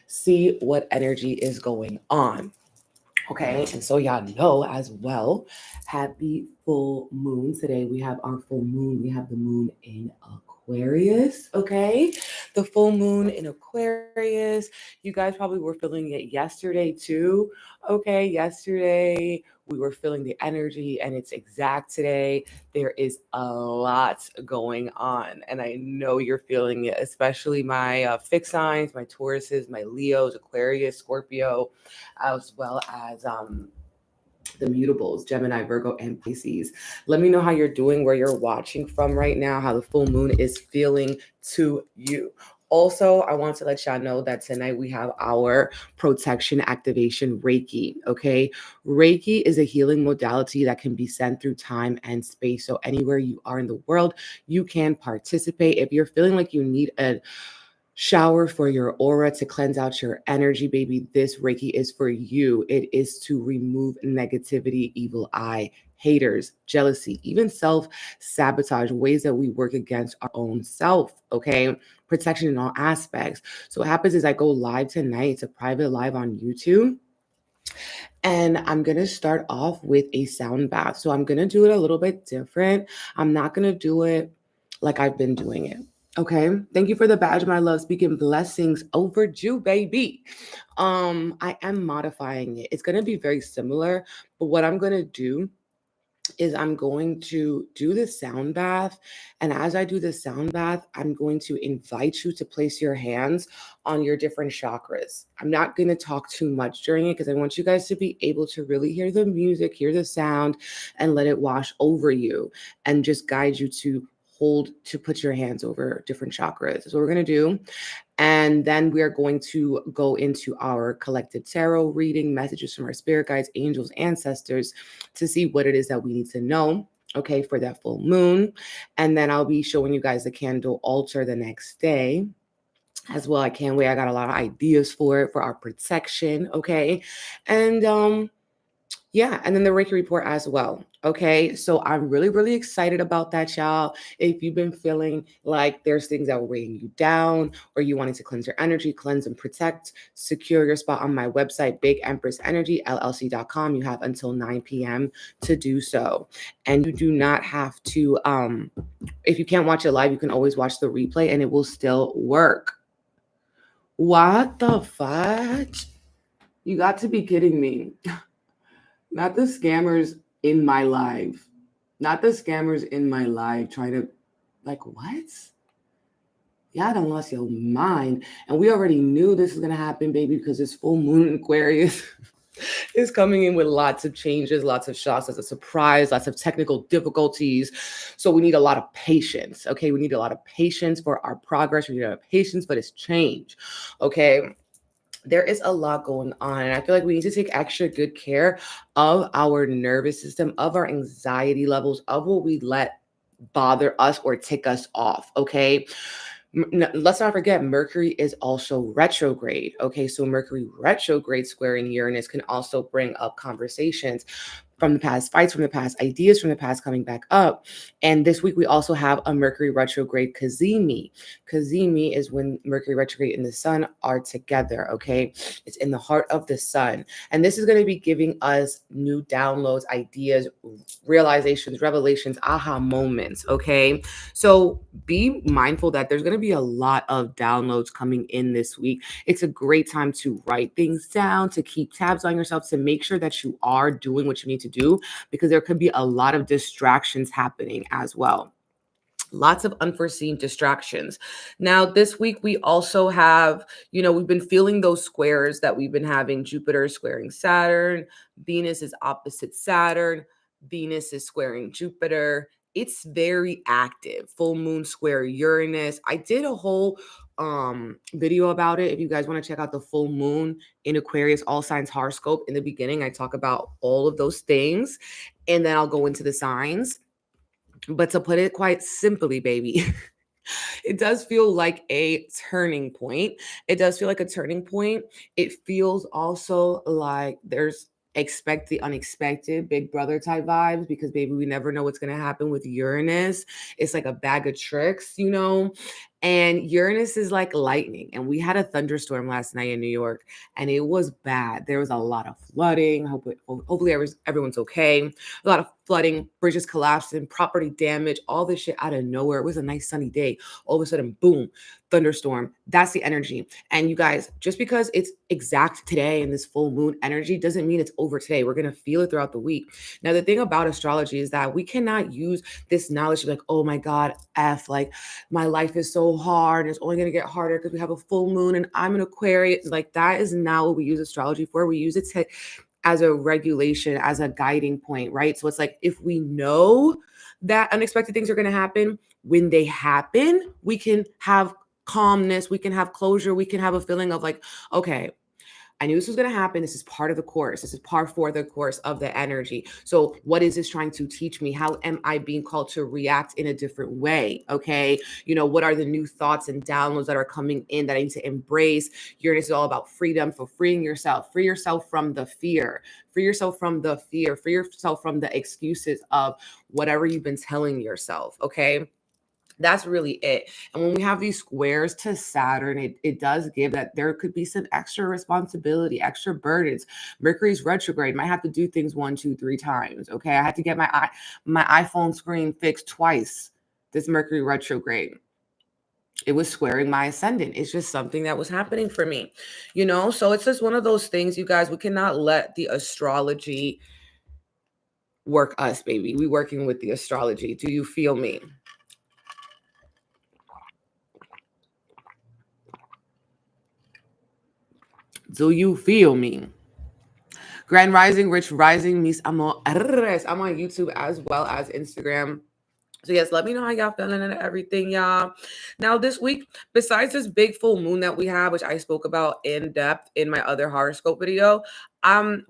see what energy is going on. Okay, and so y'all know as well, happy full moon. Today we have our full moon. We have the moon in Aquarius. Okay, the full moon in Aquarius. You guys probably were feeling it yesterday too. Okay, yesterday we were feeling the energy, and it's exact today. There is a lot going on, and I know you're feeling it, especially my fixed signs, my Tauruses, my Leos, Aquarius, Scorpio, as well as the mutables, Gemini, Virgo, and Pisces. Let me know how you're doing, where you're watching from right now, how the full moon is feeling to you. Also, I want to let y'all know that tonight we have our protection activation Reiki. Okay. Reiki is a healing modality that can be sent through time and space. So, anywhere you are in the world, you can participate. If you're feeling like you need a shower for your aura to cleanse out your energy, baby, this Reiki is for you. It is to remove negativity, evil eye, haters, jealousy, even self-sabotage, ways that we work against our own self. Okay, protection in all aspects. So what happens is I go live tonight. It's a private live on YouTube, and I'm going to start off with a sound bath. So I'm going to do it a little bit different. I'm not going to do it like I've been doing it. Okay. Thank you for the badge, my love. Speaking blessings overdue, baby. I am modifying it. It's going to be very similar, but what I'm going to do is I'm going to do the sound bath. And as I do the sound bath, I'm going to invite you to place your hands on your different chakras. I'm not going to talk too much during it because I want you guys to be able to really hear the music, hear the sound, and let it wash over you and just guide you to put your hands over different chakras. That's what we're going to do. And then we are going to go into our collective tarot reading, messages from our spirit guides, angels, ancestors, to see what it is that we need to know, okay, for that full moon. And then I'll be showing you guys the candle altar the next day as well. I can't wait. I got a lot of ideas for it, for our protection, okay? And yeah, and then the Reiki report as well. Okay, so I'm really, really excited about that, y'all. If you've been feeling like there's things that were weighing you down, or you wanted to cleanse your energy, cleanse and protect, secure your spot on my website, Big Empress Energy, LLC.com. You have until 9 p.m. to do so. And you do not have to, if you can't watch it live, you can always watch the replay and it will still work. What the fudge? You got to be kidding me. Not the scammers in my life. Not the scammers in my life trying to, like, what? Y'all done lost your mind. And we already knew this was going to happen, baby, because this full moon in Aquarius is coming in with lots of changes, lots of shocks, lots of surprise, lots of technical difficulties. So we need a lot of patience, okay? We need a lot of patience for our progress. We need a lot of patience for this change, okay? There is a lot going on, and I feel like we need to take extra good care of our nervous system, of our anxiety levels, of what we let bother us or tick us off, okay? Let's not forget, Mercury is also retrograde, okay? So Mercury retrograde squaring Uranus can also bring up conversations from the past, fights from the past, ideas from the past coming back up. And this week we also have a Mercury retrograde 𝐏𝐫𝐨𝐿. 𝐏𝐫𝐨 is when Mercury retrograde and the sun are together, okay? It's in the heart of the sun. And this is going to be giving us new downloads, ideas, realizations, revelations, aha moments, okay? So be mindful that there's going to be a lot of downloads coming in this week. It's a great time to write things down, to keep tabs on yourself, to make sure that you are doing what you need to do, because there could be a lot of distractions happening as well. Lots of unforeseen distractions. Now, this week, we also have, we've been feeling those squares that we've been having. Jupiter squaring Saturn, Venus is opposite Saturn, Venus is squaring Jupiter. It's very active. Full moon square Uranus. I did a whole video about it. If you guys want to check out the full moon in Aquarius, all signs horoscope, in the beginning, I talk about all of those things, and then I'll go into the signs. But to put it quite simply, baby, it does feel like a turning point. It does feel like a turning point. It feels also like there's expect the unexpected, big brother type vibes, because baby, we never know what's going to happen with Uranus. It's like a bag of tricks, And Uranus is like lightning. And we had a thunderstorm last night in New York, and it was bad. There was a lot of flooding. Hopefully everyone's okay. A lot of flooding, bridges collapsing, property damage, all this shit out of nowhere. It was a nice sunny day. All of a sudden, boom, thunderstorm. That's the energy. And you guys, just because it's exact today in this full moon energy doesn't mean it's over today. We're going to feel it throughout the week. Now, the thing about astrology is that we cannot use this knowledge to be like, oh my God, like my life is so hard. It's only going to get harder because we have a full moon and I'm an Aquarius. Like, that is not what we use astrology for. We use it as a regulation, as a guiding point, right? So it's like, if we know that unexpected things are going to happen, when they happen, we can have calmness, we can have closure, we can have a feeling of like, okay, I knew this was going to happen. This is part of the course. This is part for the course of the energy. So what is this trying to teach me? How am I being called to react in a different way? Okay. What are the new thoughts and downloads that are coming in that I need to embrace? Uranus is all about freedom, for freeing yourself. Free yourself from the fear. Free yourself from the fear. Free yourself from the excuses of whatever you've been telling yourself. Okay. That's really it. And when we have these squares to Saturn, it does give that there could be some extra responsibility, extra burdens. Mercury's retrograde, might have to do things 1, 2, 3 times. Okay. I had to get my iPhone screen fixed twice this Mercury retrograde. It was squaring my ascendant. It's just something that was happening for me, So it's just one of those things, you guys. We cannot let the astrology work us, baby. We working with the astrology. Do you feel me? Do you feel me? Grand Rising, Rich Rising, mis amores. I'm on YouTube as well as Instagram. So yes, let me know how y'all feeling and everything, y'all. Now this week, besides this big full moon that we have, which I spoke about in depth in my other horoscope video,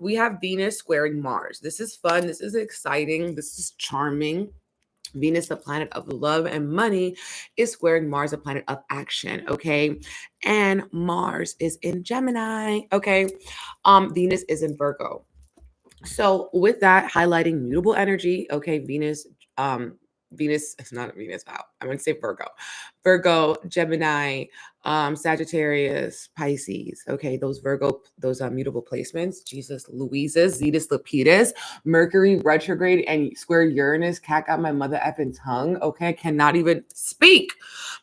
we have Venus squaring Mars. This is fun. This is exciting. This is charming. Venus, the planet of love and money, is squaring Mars, a planet of action. Okay. And Mars is in Gemini. Okay. Venus is in Virgo. So with that, highlighting mutable energy. Okay. Venus, it's not Venus. Wow. I'm going to say Virgo, Gemini, Sagittarius, Pisces. Okay. Those mutable placements, Jesus, Louises, Zetus, Lepidus, Mercury retrograde and square Uranus. Cat got my mother effing tongue. Okay. I cannot even speak.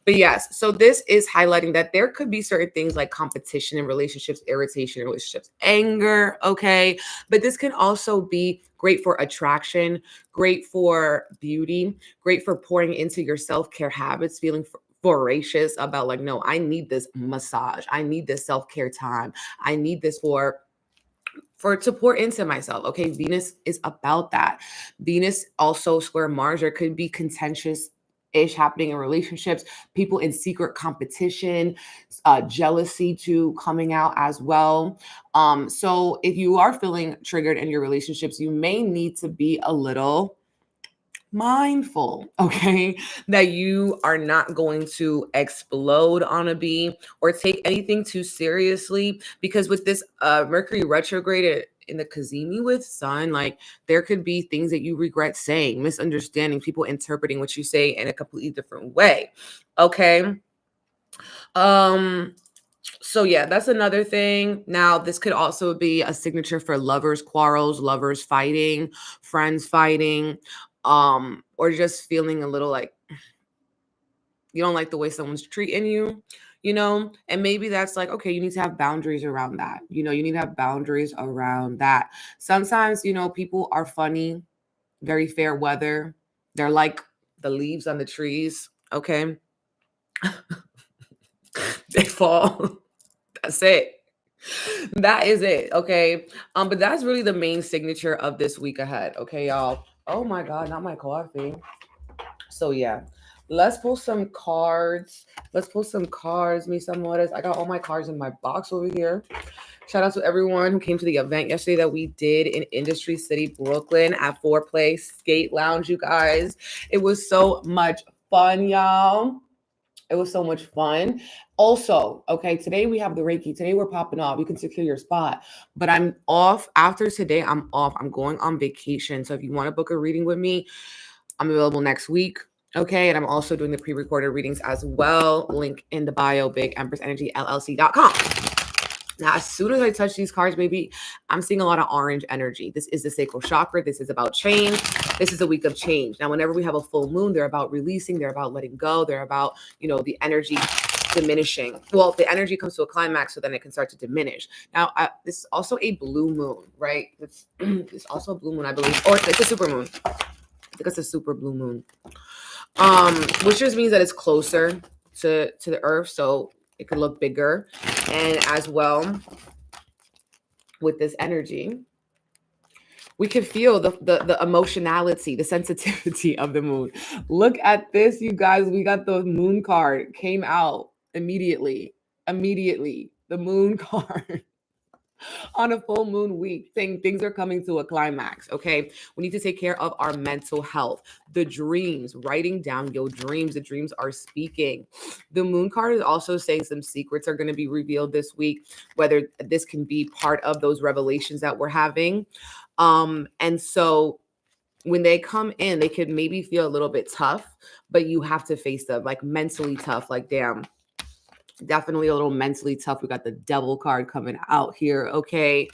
But yes, so this is highlighting that there could be certain things like competition in relationships, irritation in relationships, anger. Okay. But this can also be great for attraction, great for beauty, great for pouring into your self-care habits, feeling voracious about like, no, I need this massage. I need this self-care time. I need this to pour into myself. Okay. Venus is about that. Venus also square Mars. There could be contentious happening in relationships, people in secret competition, jealousy too coming out as well. So if you are feeling triggered in your relationships, you may need to be a little mindful, okay, that you are not going to explode on a bee or take anything too seriously, because with this Mercury retrograde in the 𝐏𝐫𝐨 with Sun, like there could be things that you regret saying, misunderstanding, people interpreting what you say in a completely different way. Okay. So yeah, that's another thing. Now, this could also be a signature for lovers quarrels, lovers fighting, friends fighting, or just feeling a little like you don't like the way someone's treating you, and maybe that's like, okay, you need to have boundaries around that. You need to have boundaries around that. Sometimes, people are funny, very fair weather. They're like the leaves on the trees. Okay. They fall. That's it. That is it. Okay. But that's really the main signature of this week ahead. Okay, y'all. Oh my God, not my coffee. So yeah, let's pull some cards. Me some waters. I got all my cards in my box over here. Shout out to everyone who came to the event yesterday that we did in Industry City, Brooklyn at 4Play Skate Lounge, you guys. It was so much fun, y'all. It was so much fun. Also, okay, today we have the Reiki. Today we're popping off. You can secure your spot. But I'm off. After today, I'm off. I'm going on vacation. So if you want to book a reading with me, I'm available next week. Okay, and I'm also doing the pre-recorded readings as well. Link in the bio, BigEmpressEnergyLLC.com. Now, as soon as I touch these cards, baby, I'm seeing a lot of orange energy. This is the sacral chakra. This is about change. This is a week of change. Now, whenever we have a full moon, they're about releasing. They're about letting go. They're about, the energy diminishing. Well, the energy comes to a climax, so then it can start to diminish. Now, this is also a blue moon, right? It's also a blue moon, I believe. Or it's a super moon. I think it's a super blue moon. Which just means that it's closer to the earth, so it could look bigger. And as well, with this energy, we can feel the emotionality, the sensitivity of the moon. Look at this, you guys. We got the moon card, came out immediately. The moon card. On a full moon week, saying things are coming to a climax. Okay, we need to take care of our mental health. The dreams, writing down your dreams. The dreams are speaking. The moon card is also saying some secrets are going to be revealed this week, whether this can be part of those revelations that we're having. And so when they come in, they could maybe feel a little bit tough, but you have to face them, like mentally tough, like damn. Definitely a little mentally tough. We got the devil card coming out here. Okay.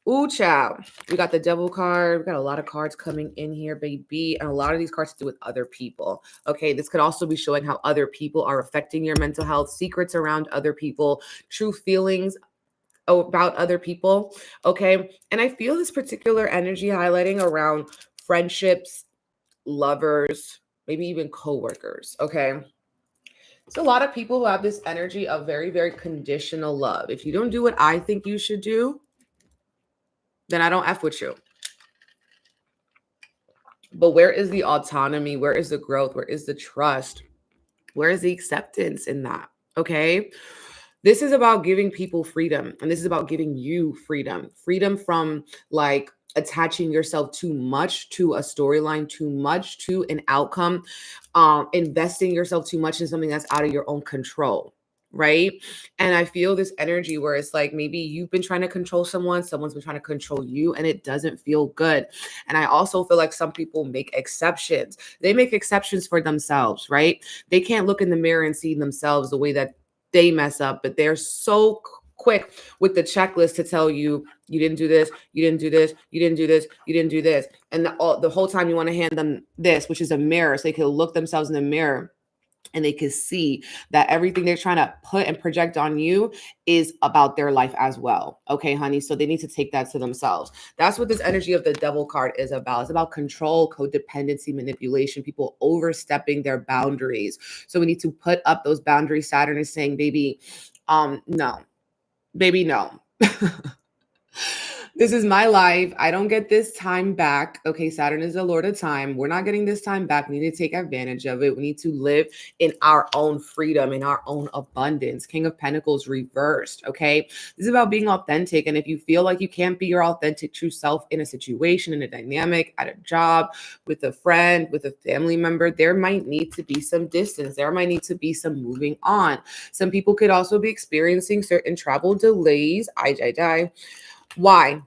Ooh, child. We got the devil card. We got a lot of cards coming in here, baby. And a lot of these cards to do with other people. Okay. This could also be showing how other people are affecting your mental health, secrets around other people, true feelings about other people. Okay. And I feel this particular energy highlighting around friendships, lovers, maybe even coworkers. Okay. So a lot of people who have this energy of very, very conditional love. If you don't do what I think you should do, then I don't F with you. But where is the autonomy? Where is the growth? Where is the trust? Where is the acceptance in that? Okay. This is about giving people freedom. And this is about giving you freedom. Freedom from like attaching yourself too much to a storyline, too much to an outcome, investing yourself too much in something that's out of your own control, right? And I feel this energy where it's like maybe you've been trying to control someone's been trying to control you, and it doesn't feel good. And I also feel like some people make exceptions. They make exceptions for themselves, right? They can't look in the mirror and see themselves the way that they mess up, but they're so quick with the checklist to tell you, you didn't do this, you didn't do this, you didn't do this, you didn't do this. And the whole time you want to hand them this, which is a mirror, so they can look themselves in the mirror and they can see that everything they're trying to put and project on you is about their life as well. Okay, honey. So they need to take that to themselves. That's what this energy of the devil card is about. It's about control, codependency, manipulation, people overstepping their boundaries. So we need to put up those boundaries. Saturn is saying, baby, no, baby, no. This is my life. I don't get this time back. Okay, Saturn is the Lord of time. We're not getting this time back. We need to take advantage of it. We need to live in our own freedom, in our own abundance. King of Pentacles reversed, okay? This is about being authentic. And if you feel like you can't be your authentic true self in a situation, in a dynamic, at a job, with a friend, with a family member, there might need to be some distance. There might need to be some moving on. Some people could also be experiencing certain travel delays. Why?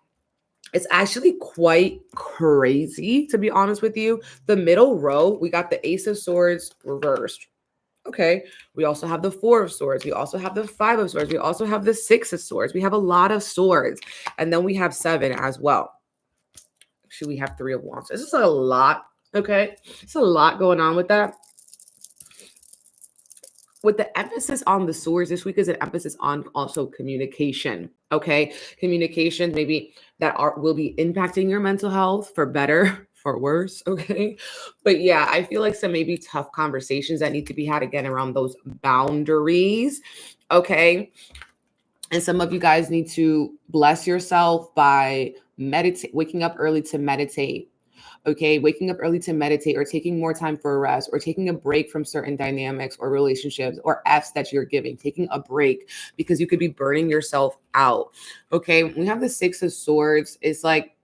It's actually quite crazy, to be honest with you. The middle row, we got the Ace of Swords reversed. Okay. We also have the Four of Swords. We also have the Five of Swords. We also have the Six of Swords. We have a lot of swords. And then we have Seven as well. Actually, we have Three of Wands. This is a lot. Okay. It's a lot going on with that. With the emphasis on the swords, this week is an emphasis on also communication. Okay, communication maybe that will be impacting your mental health for better, for worse. Okay, but yeah, I feel like some maybe tough conversations that need to be had again around those boundaries. Okay, and some of you guys need to bless yourself by waking up early to meditate. Okay, waking up early to meditate, or taking more time for a rest, or taking a break from certain dynamics or relationships or F's that you're giving, taking a break, because you could be burning yourself out. Okay, we have the Six of Swords. It's like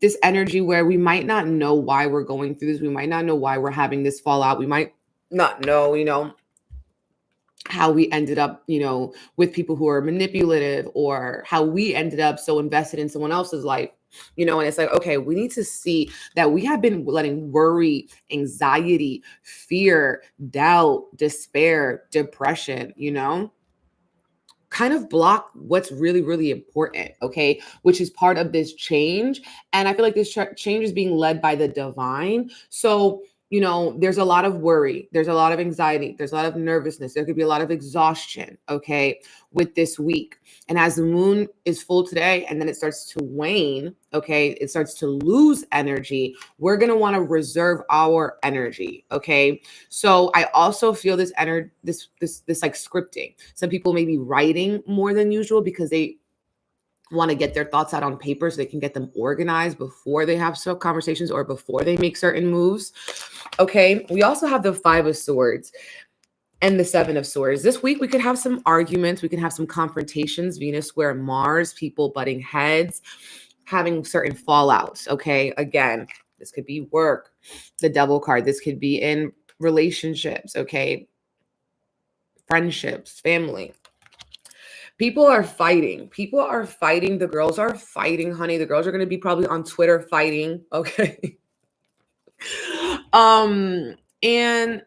this energy where we might not know why we're going through this. We might not know why we're having this fallout. We might not know, how we ended up, with people who are manipulative, or how we ended up so invested in someone else's life, and it's like, okay, we need to see that we have been letting worry, anxiety, fear, doubt, despair, depression, kind of block what's really, really important, okay, which is part of this change. And I feel like this change is being led by the divine. So, there's a lot of worry, there's a lot of anxiety, there's a lot of nervousness, there could be a lot of exhaustion, okay, with this week. And as the moon is full today and then it starts to wane, okay, it starts to lose energy, we're going to want to reserve our energy, okay? So I also feel this energy, this like scripting. Some people may be writing more than usual because they want to get their thoughts out on paper so they can get them organized before they have some conversations or before they make certain moves. Okay. We also have the 5 of Swords and the 7 of Swords. This week, we could have some arguments. We can have some confrontations, Venus square Mars, people butting heads, having certain fallouts. Okay. Again, this could be work, the Devil card. This could be in relationships. Okay. Friendships, family. People are fighting. People are fighting. The girls are fighting, honey. The girls are going to be probably on Twitter fighting. Okay. And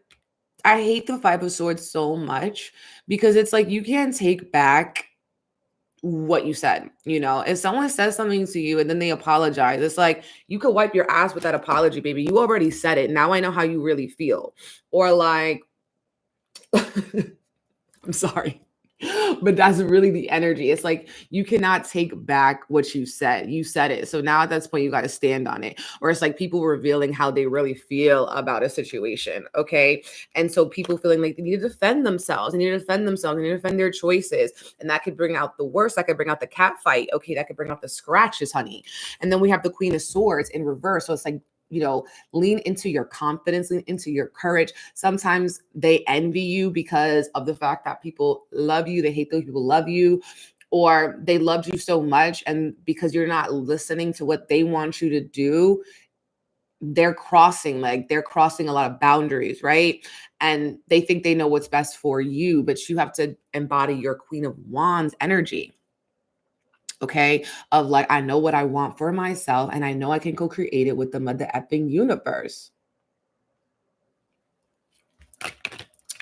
I hate the 5 of Swords so much because it's like you can't take back what you said. If someone says something to you and then they apologize, it's like you could wipe your ass with that apology, baby. You already said it. Now I know how you really feel. Or like, I'm sorry. But that's really the energy. It's like you cannot take back what you said. You said it. So now at this point, you got to stand on it. Or it's like people revealing how they really feel about a situation. Okay. And so people feeling like they need to defend themselves. They need to defend themselves. They need to defend their choices. And that could bring out the worst. That could bring out the cat fight. Okay. That could bring out the scratches, honey. And then we have the Queen of Swords in reverse. So it's like, lean into your confidence, lean into your courage. Sometimes they envy you because of the fact that people love you. They hate those people love you, or they loved you so much. And because you're not listening to what they want you to do, they're crossing a lot of boundaries, right? And they think they know what's best for you, but you have to embody your Queen of Wands energy. Okay, of like, I know what I want for myself and I know I can co-create it with the mother effing universe.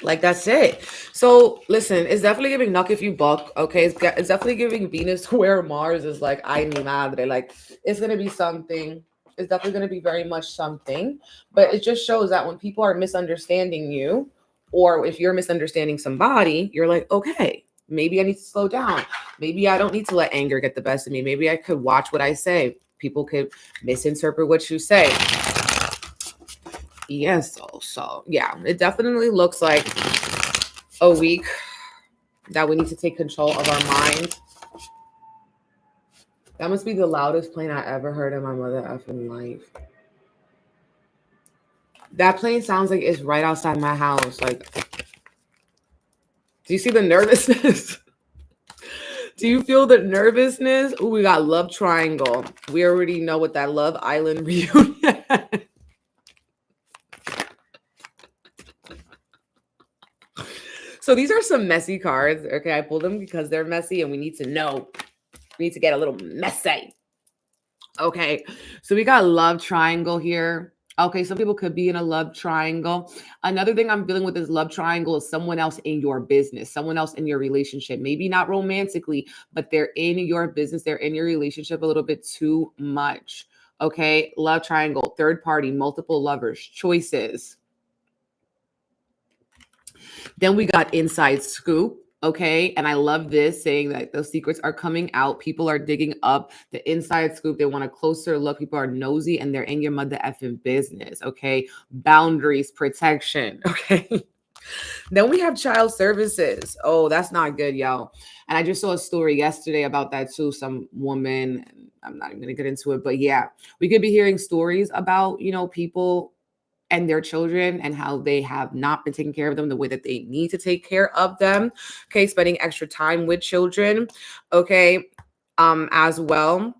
Like, that's it. So listen, it's definitely giving knock if you buck. Okay, it's definitely giving Venus square Mars is like, ay mi madre. Like, it's going to be something. It's definitely going to be very much something. But it just shows that when people are misunderstanding you, or if you're misunderstanding somebody, you're like, okay, maybe I need to slow down. Maybe I don't need to let anger get the best of me. Maybe I could watch what I say. People could misinterpret what you say. Yes. So yeah, it definitely looks like a week that we need to take control of our mind. That must be the loudest plane I ever heard in my mother effing life. That plane sounds like it's right outside my house. Like, do you see the nervousness? Do you feel the nervousness? Ooh, we got Love Triangle. We already know what that Love Island reunion. So these are some messy cards. Okay, I pulled them because they're messy and we need to know. We need to get a little messy. Okay, so we got Love Triangle here. Okay, some people could be in a love triangle. Another thing I'm dealing with is love triangle is someone else in your business, someone else in your relationship. Maybe not romantically, but they're in your business. They're in your relationship a little bit too much. Okay, love triangle, third party, multiple lovers, choices. Then we got inside scoop. Okay. And I love this, saying that those secrets are coming out. People are digging up the inside scoop. They want a closer look. People are nosy and they're in your mother effing business. Okay. Boundaries, protection. Okay. Then we have child services. Oh, that's not good, y'all. And I just saw a story yesterday about that too. Some woman, I'm not even going to get into it, but yeah, we could be hearing stories about, people and their children and how they have not been taking care of them the way that they need to take care of them. Okay. Spending extra time with children. Okay. As well,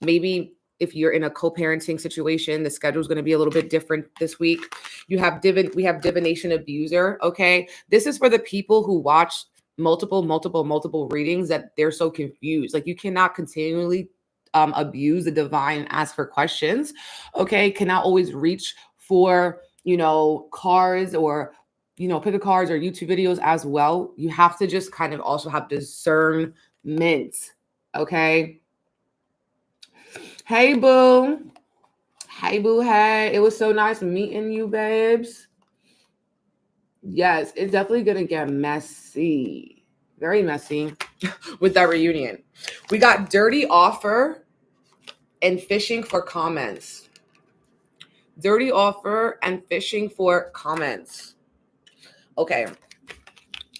maybe if you're in a co-parenting situation, the schedule is going to be a little bit different this week. We have divination abuser. Okay. This is for the people who watch multiple readings that they're so confused. Like, you cannot continually abuse the divine and ask for questions. Okay. Cannot always reach for, cards or, pick a cards or YouTube videos as well. You have to just kind of also have discernment. Okay. Hey, boo. Hey, boo. Hey. It was so nice meeting you, babes. Yes, it's definitely going to get messy. Very messy with that reunion. We got dirty offer and fishing for comments. Dirty offer and fishing for comments. Okay.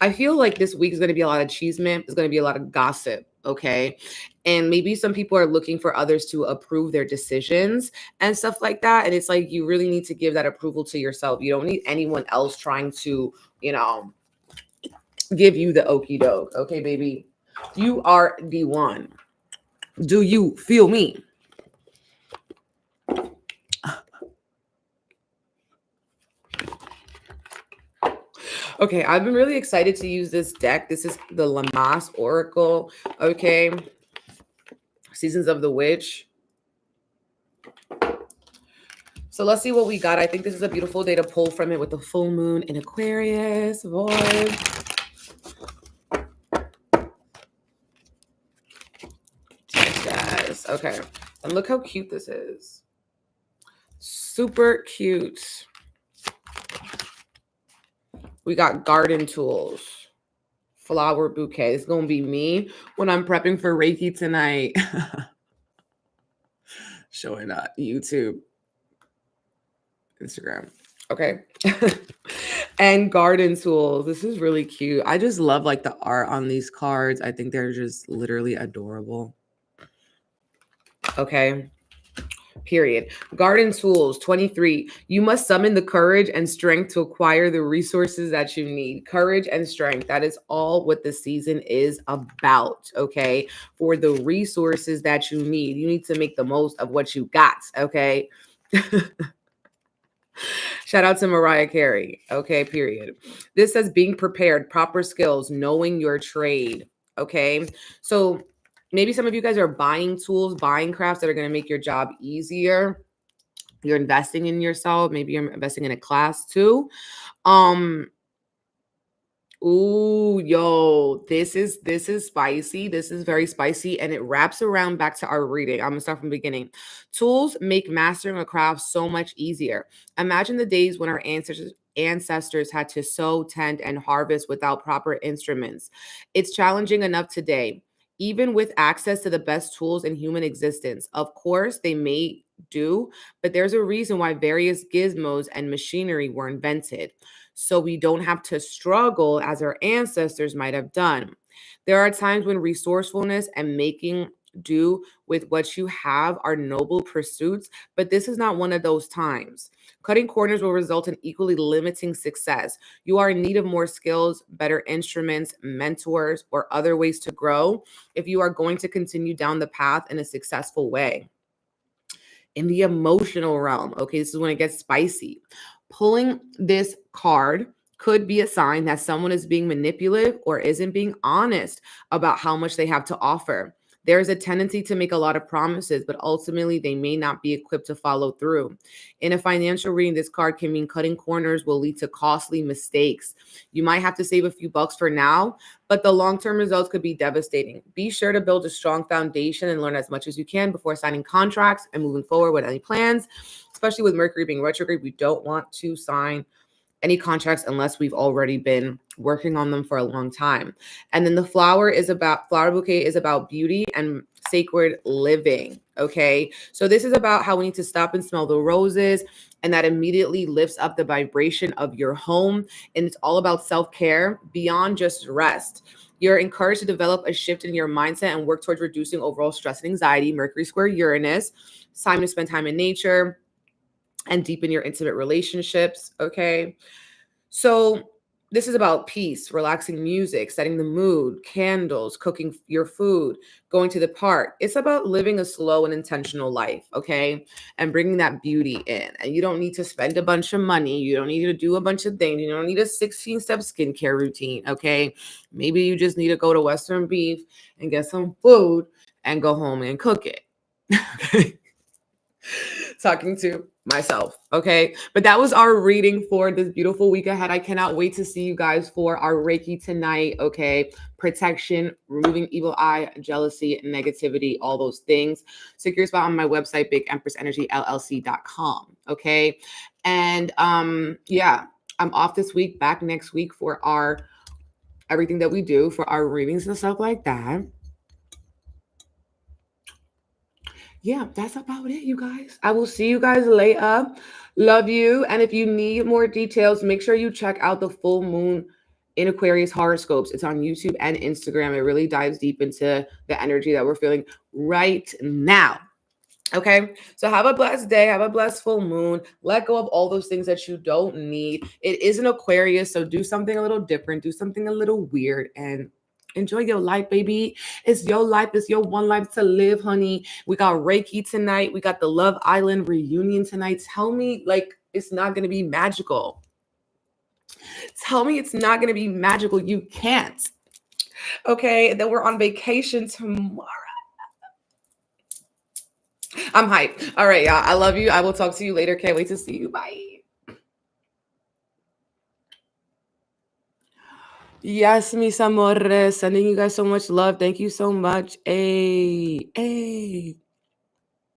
I feel like this week is going to be a lot of cheeseman. There's going to be a lot of gossip. Okay. And maybe some people are looking for others to approve their decisions and stuff like that. And it's like, you really need to give that approval to yourself. You don't need anyone else trying to, give you the okie doke. Okay, baby. You are the one. Do you feel me? Okay, I've been really excited to use this deck. This is the Lamaze Oracle. Okay. Seasons of the Witch. So let's see what we got. I think this is a beautiful day to pull from it with the full moon in Aquarius. Boy. Yes. Okay. And look how cute this is. Super cute. We got garden tools, flower bouquet. It's going to be me when I'm prepping for Reiki tonight. Showing up YouTube, Instagram. Okay. And garden tools. This is really cute. I just love like the art on these cards. I think they're just literally adorable. Okay. Period. Garden tools 23. You must summon the courage and strength to acquire the resources that you need. Courage and strength. That is all what the season is about. Okay. For the resources that you need to make the most of what you got. Okay. Shout out to Mariah Carey. Okay. Period. This says being prepared, proper skills, knowing your trade. Okay. So maybe some of you guys are buying tools, buying crafts that are going to make your job easier. You're investing in yourself. Maybe you're investing in a class too. Ooh, yo, this is spicy. This is very spicy, and it wraps around back to our reading. I'm gonna start from the beginning. Tools make mastering a craft so much easier. Imagine the days when our ancestors had to sow, tend, and harvest without proper instruments. It's challenging enough today, even with access to the best tools in human existence. Of course, they may do, but there's a reason why various gizmos and machinery were invented, so we don't have to struggle as our ancestors might have done. There are times when resourcefulness and making do with what you have are noble pursuits, but this is not one of those times. Cutting corners will result in equally limiting success. You are in need of more skills, better instruments, mentors, or other ways to grow if you are going to continue down the path in a successful way. In the emotional realm, okay, this is when it gets spicy. Pulling this card could be a sign that someone is being manipulative or isn't being honest about how much they have to offer. There is a tendency to make a lot of promises, but ultimately they may not be equipped to follow through. In a financial reading, this card can mean cutting corners will lead to costly mistakes. You might have to save a few bucks for now, but the long-term results could be devastating. Be sure to build a strong foundation and learn as much as you can before signing contracts and moving forward with any plans, especially with Mercury being retrograde. We don't want to sign any contracts unless we've already been working on them for a long time. And then the flower bouquet is about beauty and sacred living. Okay. So this is about how we need to stop and smell the roses, and that immediately lifts up the vibration of your home. And it's all about self-care beyond just rest. You're encouraged to develop a shift in your mindset and work towards reducing overall stress and anxiety. Mercury square Uranus. It's time to spend time in nature and deepen your intimate relationships. Okay. So this is about peace, relaxing music, setting the mood, candles, cooking your food, going to the park. It's about living a slow and intentional life, okay? And bringing that beauty in. And you don't need to spend a bunch of money. You don't need to do a bunch of things. You don't need a 16-step skincare routine, okay? Maybe you just need to go to Western Beef and get some food and go home and cook it. Okay? Talking to myself, okay? But that was our reading for this beautiful week ahead. I cannot wait to see you guys for our Reiki tonight, okay? Protection, removing evil eye, jealousy, negativity, all those things. Secure your spot on my website, BigEmpressEnergyLLC.com, okay? And yeah, I'm off this week, back next week for our everything that we do for our readings and stuff like that. Yeah, that's about it, you guys. I will see you guys later. Love you. And if you need more details, make sure you check out the full moon in Aquarius horoscopes. It's on YouTube and Instagram. It really dives deep into the energy that we're feeling right now. Okay, so have a blessed day. Have a blessed full moon. Let go of all those things that you don't need. It is an Aquarius, so do something a little different. Do something a little weird and enjoy your life, baby. It's your life. It's your one life to live, honey. We got Reiki tonight. We got the Love Island reunion tonight. Tell me, like, it's not going to be magical. Tell me it's not going to be magical. You can't. Okay, and then we're on vacation tomorrow. I'm hyped. All right, y'all. I love you. I will talk to you later. Can't wait to see you. Bye. Yes, mis amores. Sending you guys so much love. Thank you so much. Hey.